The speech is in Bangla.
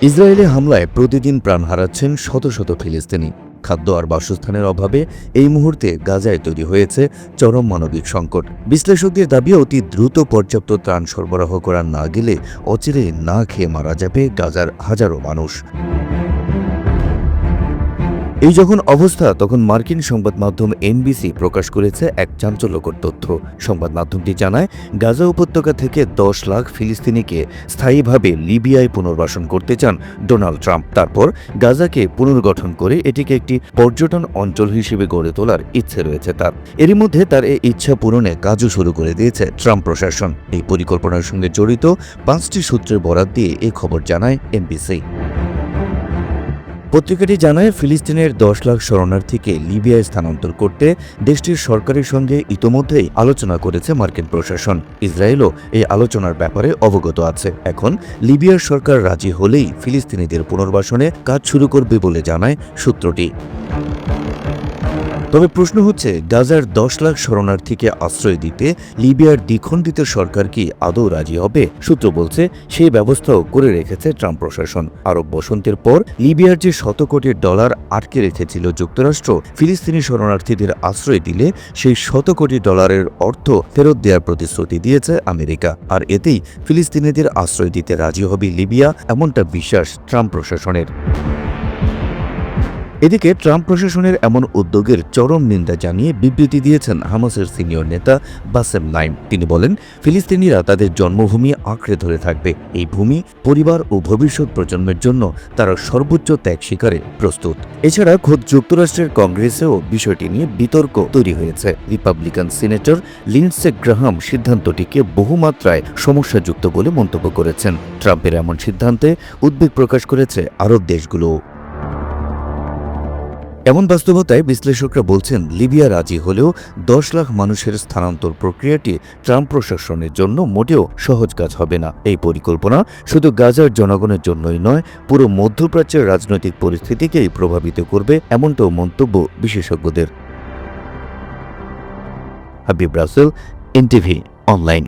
ইসরায়েলি হামলায় প্রতিদিন প্রাণ হারাচ্ছেন শত শত ফিলিস্তিনি। খাদ্য আর বাসস্থানের অভাবে এই মুহূর্তে গাজায় তৈরি হয়েছে চরম মানবিক সংকট। বিশ্লেষকদের দাবি, অতি দ্রুত পর্যাপ্ত ত্রাণ সরবরাহ করা না গেলে অচিরে না খেয়ে মারা যাবে গাজার হাজারো মানুষ। এই যখন অবস্থা, তখন মার্কিন সংবাদ মাধ্যম এনবিসি প্রকাশ করেছে এক চাঞ্চল্যকর তথ্য। সংবাদ মাধ্যমটি জানায়, গাজা উপত্যকা থেকে 10 লাখ ফিলিস্তিনিকে স্থায়ীভাবে লিবিয়ায় পুনর্বাসন করতে চান ডোনাল্ড ট্রাম্প। তারপর গাজাকে পুনর্গঠন করে এটিকে একটি পর্যটন অঞ্চল হিসেবে গড়ে তোলার ইচ্ছে রয়েছে তার। এরই মধ্যে তার এই ইচ্ছা পূরণে কাজও শুরু করে দিয়েছে ট্রাম্প প্রশাসন। এই পরিকল্পনার সঙ্গে জড়িত 5টি সূত্রের বরাত দিয়ে এই খবর জানায় এনবিসি। পত্রিকাটি জানায়, ফিলিস্তিনের 10 লাখ শরণার্থীকে লিবিয়ায় স্থানান্তর করতে দেশটির সরকারের সঙ্গে ইতোমধ্যেই আলোচনা করেছে মার্কিন প্রশাসন। ইসরায়েলও এই আলোচনার ব্যাপারে অবগত আছে। এখন লিবিয়ার সরকার রাজি হলেই ফিলিস্তিনিদের পুনর্বাসনে কাজ শুরু করবে বলে জানায় সূত্রটি। তবে প্রশ্ন হচ্ছে, গাজার 10 লাখ শরণার্থীকে আশ্রয় দিতে লিবিয়ার দ্বিখণ্ডিত সরকার কি আদৌ রাজি হবে? সূত্র বলছে, সেই ব্যবস্থাও করে রেখেছে ট্রাম্প প্রশাসন। আরব বসন্তের পর লিবিয়ার যে $100 কোটি আটকে রেখেছিল যুক্তরাষ্ট্র, ফিলিস্তিনি শরণার্থীদের আশ্রয় দিলে সেই $100 কোটি অর্থ ফেরত দেওয়ার প্রতিশ্রুতি দিয়েছে আমেরিকা। আর এতেই ফিলিস্তিনিদের আশ্রয় দিতে রাজি হবে লিবিয়া, এমনটা বিশ্বাস ট্রাম্প প্রশাসনের। এদিকে ট্রাম্প প্রশাসনের এমন উদ্যোগের চরম নিন্দা জানিয়ে বিবৃতি দিয়েছেন হামাসের সিনিয়র নেতা বাসেম নাইম। তিনি বলেন, ফিলিস্তিনিরা তাদের জন্মভূমি আঁকড়ে ধরে থাকবে। এই ভূমি, পরিবার ও ভবিষ্যৎ প্রজন্মের জন্য তারা সর্বোচ্চ ত্যাগ স্বীকারে প্রস্তুত। এছাড়া খোদ যুক্তরাষ্ট্রের কংগ্রেসেও বিষয়টি নিয়ে বিতর্ক তৈরি হয়েছে। রিপাবলিকান সিনেটর লিন্ডসে গ্রাহাম সিদ্ধান্তটিকে বহুমাত্রায় সমস্যাযুক্ত বলে মন্তব্য করেছেন। ট্রাম্পের এমন সিদ্ধান্তে উদ্বেগ প্রকাশ করেছে আরব দেশগুলোও। এমন বাস্তবতায় বিশ্লেষকরা বলছেন, লিবিয়া রাজি হলেও 10 লাখ মানুষের স্থানান্তর প্রক্রিয়াটি ট্রাম্প প্রশাসনের জন্য মোটেও সহজ কাজ হবে না। এই পরিকল্পনা শুধু গাজার জনগণের জন্যই নয়, পুরো মধ্যপ্রাচ্যের রাজনৈতিক পরিস্থিতিকেই প্রভাবিত করবে, এমনটাও মন্তব্য বিশেষজ্ঞদের। Habib Rasel, NTV online.